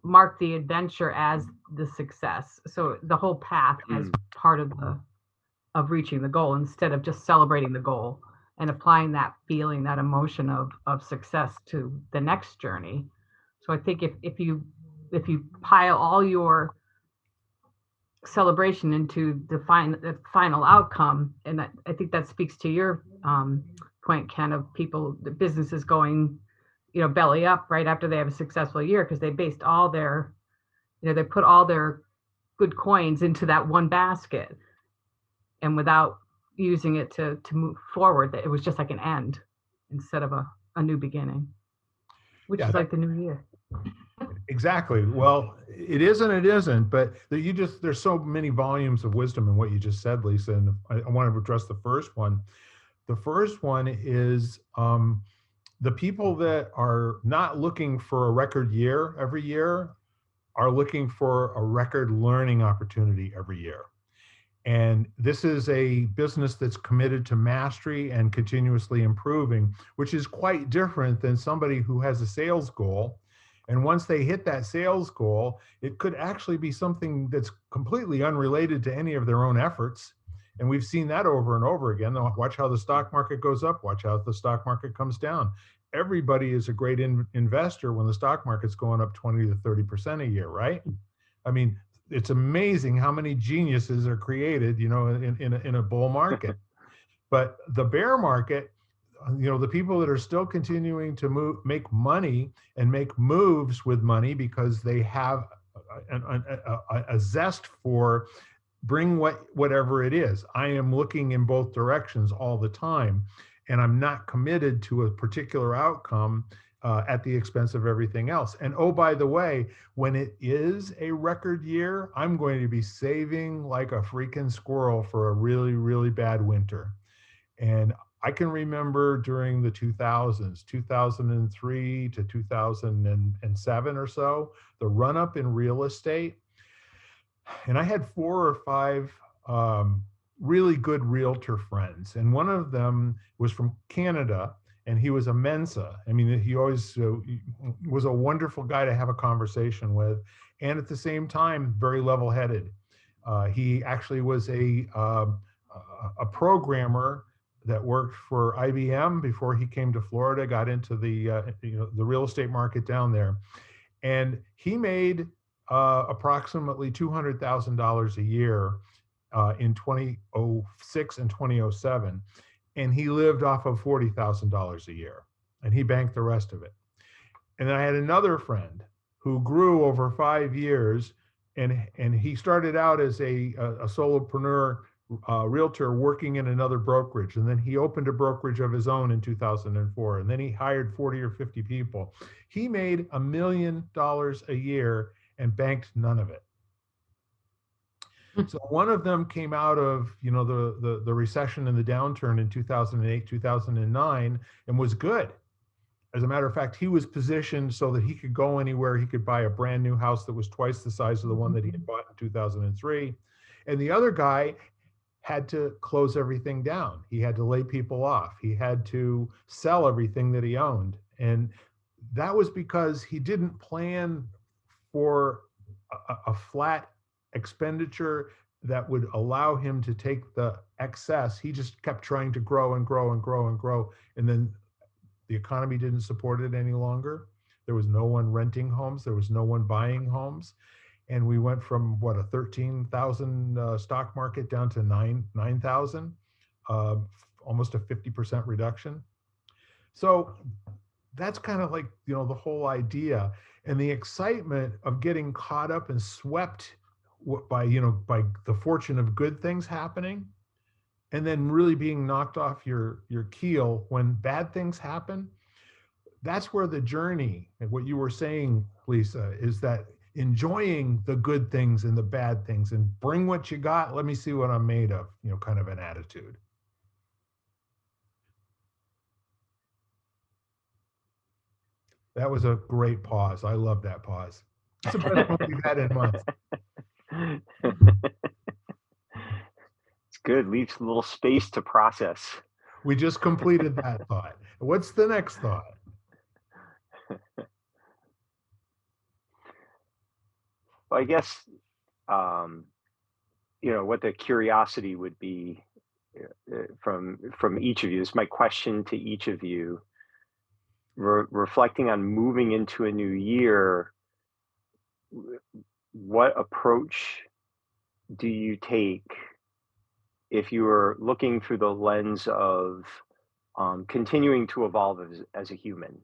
mark the adventure as the success. So the whole path as part of reaching the goal instead of just celebrating the goal and applying that feeling, that emotion of success to the next journey. So I think if you pile all your celebration into the final outcome, and I think that speaks to your point, Ken, of people, the businesses going, belly up right after they have a successful year because they based all their, they put all their good coins into that one basket, and without using it to move forward, that it was just like an end instead of a new beginning, which Yeah, is like the new year. exactly. Well, it is and it isn't, but there's so many volumes of wisdom in what you just said, Lisa. And I want to address the first one. The first one is the people that are not looking for a record year every year are looking for a record learning opportunity every year. And this is a business that's committed to mastery and continuously improving, which is quite different than somebody who has a sales goal. And once they hit that sales goal, it could actually be something that's completely unrelated to any of their own efforts. And we've seen that over and over again. Watch how the stock market goes up, watch how the stock market comes down. Everybody is a great investor when the stock market's going up 20 to 30% a year, right? I mean, it's amazing how many geniuses are created, in a bull market. But the bear market, the people that are still continuing to make money and make moves with money because they have a zest for bring whatever it is. I am looking in both directions all the time, and I'm not committed to a particular outcome at the expense of everything else. And oh, by the way, when it is a record year, I'm going to be saving like a freaking squirrel for a really, really bad winter. And I can remember during the 2000s, 2003 to 2007 or so, the run up in real estate. And I had 4 or 5 really good realtor friends. And one of them was from Canada, and he was a Mensa. I mean, he always was a wonderful guy to have a conversation with. And at the same time, very level headed. He actually was a programmer that worked for IBM before he came to Florida, got into the real estate market down there. And he made approximately $200,000 a year in 2006 and 2007. And he lived off of $40,000 a year, and he banked the rest of it. And then I had another friend who grew over 5 years, and he started out as a solopreneur realtor working in another brokerage. And then he opened a brokerage of his own in 2004. And then he hired 40 or 50 people. He made $1 million a year and banked none of it. So one of them came out of, the recession and the downturn in 2008, 2009, and was good. As a matter of fact, he was positioned so that he could go anywhere. He could buy a brand new house that was twice the size of the one that he had bought in 2003. And the other guy had to close everything down. He had to lay people off. He had to sell everything that he owned. And that was because he didn't plan for a flat expenditure that would allow him to take the excess. He just kept trying to grow and grow and grow and grow. And then the economy didn't support it any longer. There was no one renting homes. There was no one buying homes. And we went from a 13,000 stock market down to 9,000, almost a 50% reduction. So that's kind of like, the whole idea, and the excitement of getting caught up and swept by the fortune of good things happening, and then really being knocked off your keel when bad things happen. That's where the journey, and what you were saying, Lisa, is that enjoying the good things and the bad things, and bring what you got, let me see what I'm made of, kind of an attitude. That was a great pause. I love that pause. It's the best one we've had in months. It's good. Leaves a little space to process. We just completed that thought. What's the next thought? Well, I guess, um, what the curiosity would be from each of you. This is my question to each of you. Reflecting on moving into a new year, what approach do you take if you are looking through the lens of continuing to evolve as a human,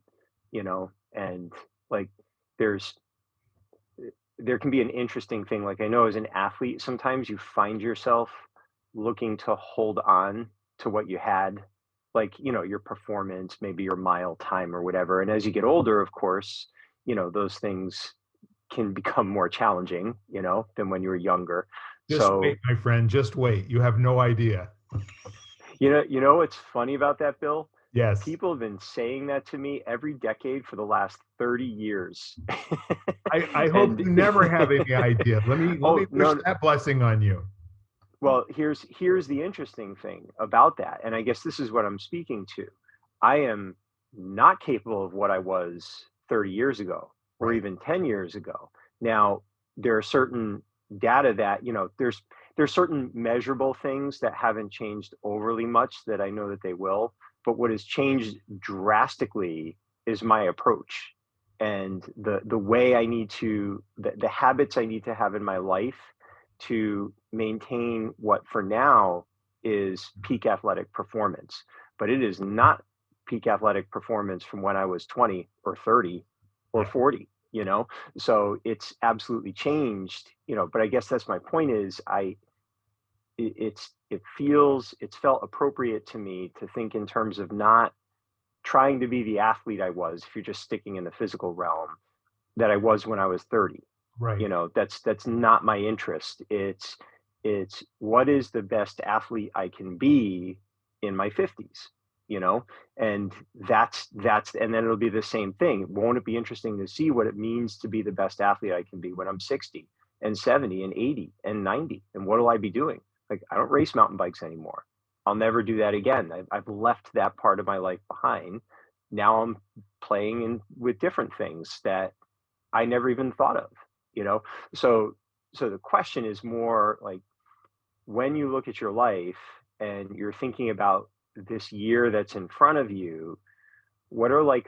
and like there's there can be an interesting thing. Like I know as an athlete, sometimes you find yourself looking to hold on to what you had, like, your performance, maybe your mile time or whatever. And as you get older, of course, those things can become more challenging, than when you were younger. Just So, wait, my friend, just wait. You have no idea. what's funny about that, Bill? Yes. People have been saying that to me every decade for the last 30 years. I hope And you never have any idea. Let me oh, wish no, that blessing on you. well, here's the interesting thing about that, and I guess this is what I'm speaking to. I am not capable of what I was 30 years ago or Right. even 10 years ago. Now, there are certain data that, there's certain measurable things that haven't changed overly much that I know that they will, but what has changed drastically is my approach and the way I need to the habits I need to have in my life to maintain what for now is peak athletic performance. But it is not peak athletic performance from when I was 20 or 30 or Yeah. 40, So it's absolutely changed, but I guess that's my point is it's felt appropriate to me to think in terms of not trying to be the athlete I was, if you're just sticking in the physical realm, that I was when I was 30. Right. That's not my interest. It's what is the best athlete I can be in my 50s, and and then it'll be the same thing. Won't it be interesting to see what it means to be the best athlete I can be when I'm 60 and 70 and 80 and 90? And what will I be doing? Like, I don't race mountain bikes anymore. I'll never do that again. I've left that part of my life behind. Now I'm playing with different things that I never even thought of, you know? So the question is more like, when you look at your life and you're thinking about this year that's in front of you, what are like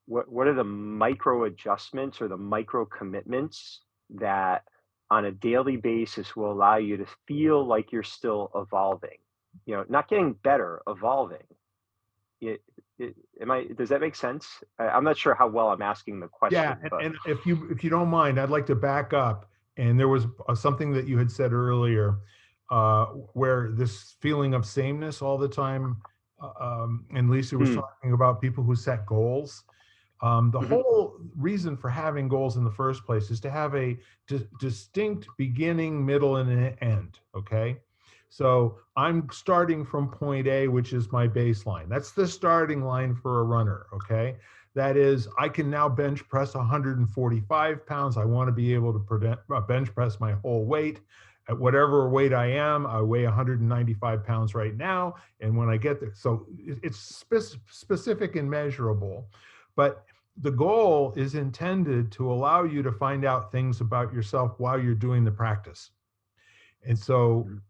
what are the micro adjustments or the micro commitments that on a daily basis will allow you to feel like you're still evolving, not getting better, evolving. it, does that make sense? I'm not sure how well I'm asking the Yeah, question, but and if you don't mind, I'd like to back up. And there was something that you had said earlier, where this feeling of sameness all the time, and Lisa was hmm, talking about people who set goals. The mhm, whole reason for having goals in the first place is to have a distinct beginning, middle, and an end. Okay. So I'm starting from point A, which is my baseline. That's the starting line for a runner. Okay. That is, I can now bench press 145 pounds. I want to be able to bench press my whole weight. At whatever weight I am, I weigh 195 pounds right now. And when I get there, so it's specific and measurable. But the goal is intended to allow you to find out things about yourself while you're doing the practice. And so, mhm,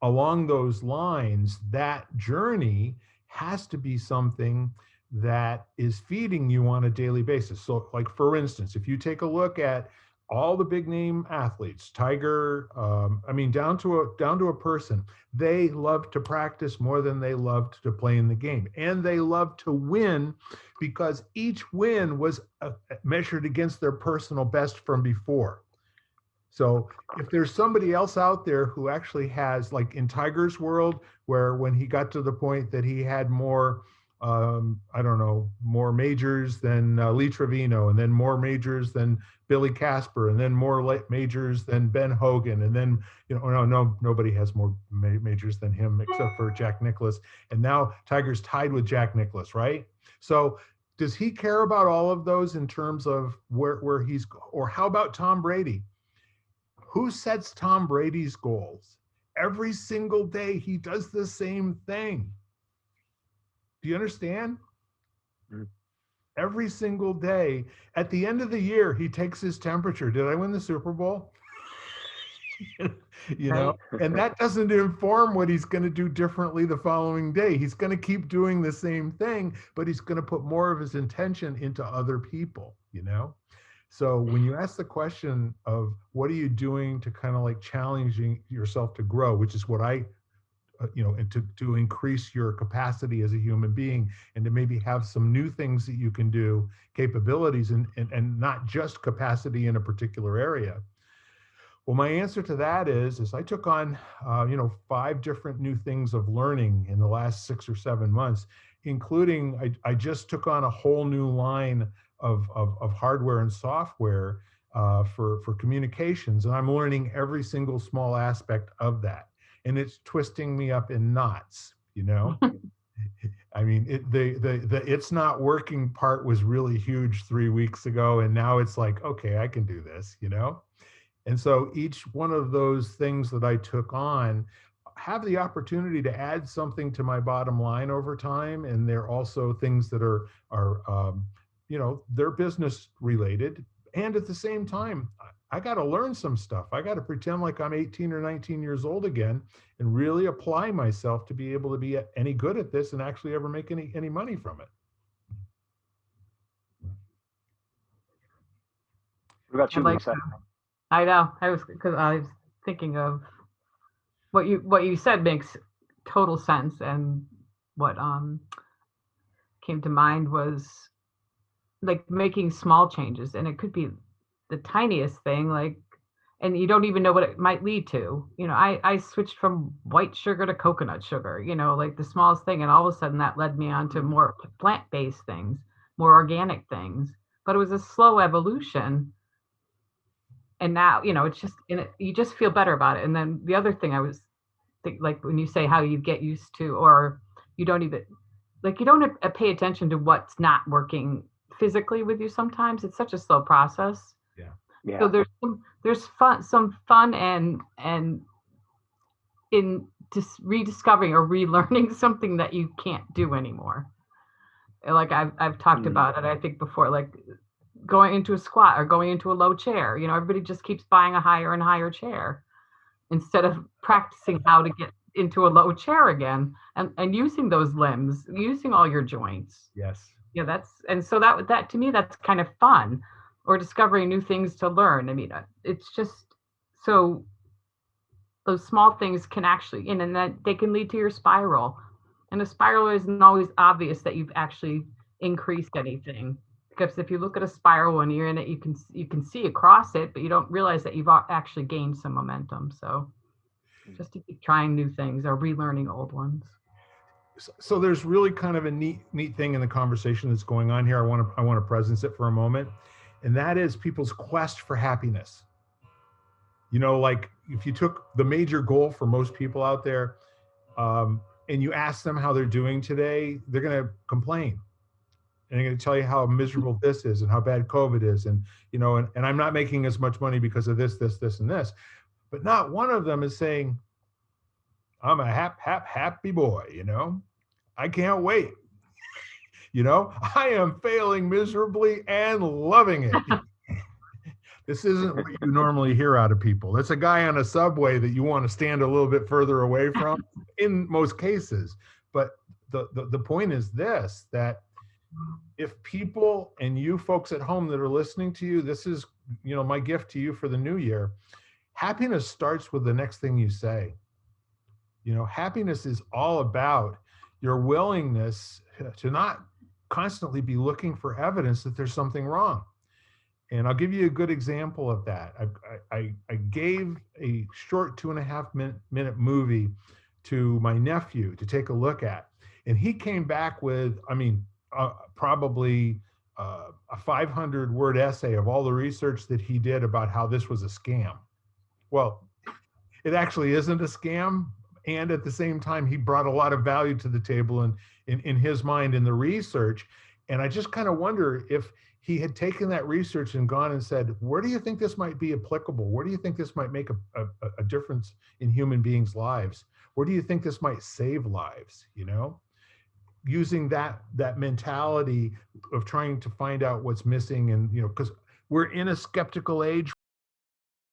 along those lines, that journey has to be something that is feeding you on a daily basis. So, like for instance, if you take a look at all the big name athletes, Tiger, I mean, down to a person, they love to practice more than they loved to play in the game, and they love to win because each win was measured against their personal best from before. So if there's somebody else out there who actually has, like in Tiger's world, where when he got to the point that he had more, I don't know, more majors than Lee Trevino, and then more majors than Billy Casper, and then more majors than Ben Hogan, and then no, nobody has more majors than him except for Jack Nicklaus, and now Tiger's tied with Jack Nicklaus, right? So does he care about all of those in terms of where he's, or how about Tom Brady? Who sets Tom Brady's goals? Every single day, he does the same thing. Do you understand? mhm. every single day. At the end of the year, he takes his temperature. Did I win the Super Bowl? You know, Right. and that doesn't inform what he's going to do differently the following day. He's going to keep doing the same thing, but he's going to put more of his intention into other people, you know? So when you ask the question of what are you doing to kind of like challenging yourself to grow, which is what I, and to increase your capacity as a human being and to maybe have some new things that you can do, capabilities, and not just capacity in a particular area. Well, my answer to that is I took on, 5 different new things of learning in the last 6 or 7 months, including I just took on a whole new line of hardware and software for communications, and I'm learning every single small aspect of that, and it's twisting me up in knots. I mean, the it's not working part was really huge 3 weeks ago, and now it's like, okay, I can do this. And so each one of those things that I took on have the opportunity to add something to my bottom line over time. And they're also things that they're business related. And at the same time, I got to learn some stuff. I got to pretend like I'm 18 or 19 years old again and really apply myself to be able to be any good at this and actually ever make any money from it. What about you, Like, Lisa? I know. Because I was thinking of what you said makes total sense, and what came to mind was like making small changes, and it could be the tiniest thing, like, and you don't even know what it might lead to. I switched from white sugar to coconut sugar, like the smallest thing, and all of a sudden that led me on to more plant-based things, more organic things. But it was a slow evolution, and now it's just you just feel better about it. And then the other thing I was like, when you say how you get used to, or you don't even like, you don't pay attention to what's not working physically with you. Sometimes it's such a slow process. Yeah. So there's some fun and in just rediscovering or relearning something that you can't do anymore. Like I've talked about it, I think, before, like going into a squat or going into a low chair. Everybody just keeps buying a higher and higher chair instead of practicing how to get into a low chair again, and using those limbs, using all your joints. Yes. Yeah, so that to me, that's kind of fun, or discovering new things to learn. I mean, it's just so those small things can actually, and that they can lead to your spiral. And a spiral isn't always obvious that you've actually increased anything, because if you look at a spiral when you're in it, you can see across it, but you don't realize that you've actually gained some momentum. So just to keep trying new things or relearning old ones. So there's really kind of a neat thing in the conversation that's going on here. I want to presence it for a moment, and that is people's quest for happiness. Like if you took the major goal for most people out there, and you ask them how they're doing today, they're going to complain, and they're going to tell you how miserable this is and how bad COVID is, and and I'm not making as much money because of this, and this, but not one of them is saying, I'm a happy boy, I can't wait. I am failing miserably and loving it. This isn't what you normally hear out of people. That's a guy on a subway that you want to stand a little bit further away from in most cases. But the point is this, that if people, and you folks at home that are listening to you, this is, my gift to you for the new year. Happiness starts with the next thing you say. Happiness is all about your willingness to not constantly be looking for evidence that there's something wrong. And I'll give you a good example of that. I gave a short 2.5-minute movie to my nephew to take a look at. And he came back with, probably a 500-word essay of all the research that he did about how this was a scam. Well, it actually isn't a scam. And at the same time, he brought a lot of value to the table and in his mind in the research. And I just kind of wonder if he had taken that research and gone and said, where do you think this might be applicable? Where do you think this might make a difference in human beings' lives? Where do you think this might save lives? using that mentality of trying to find out what's missing, and because we're in a skeptical age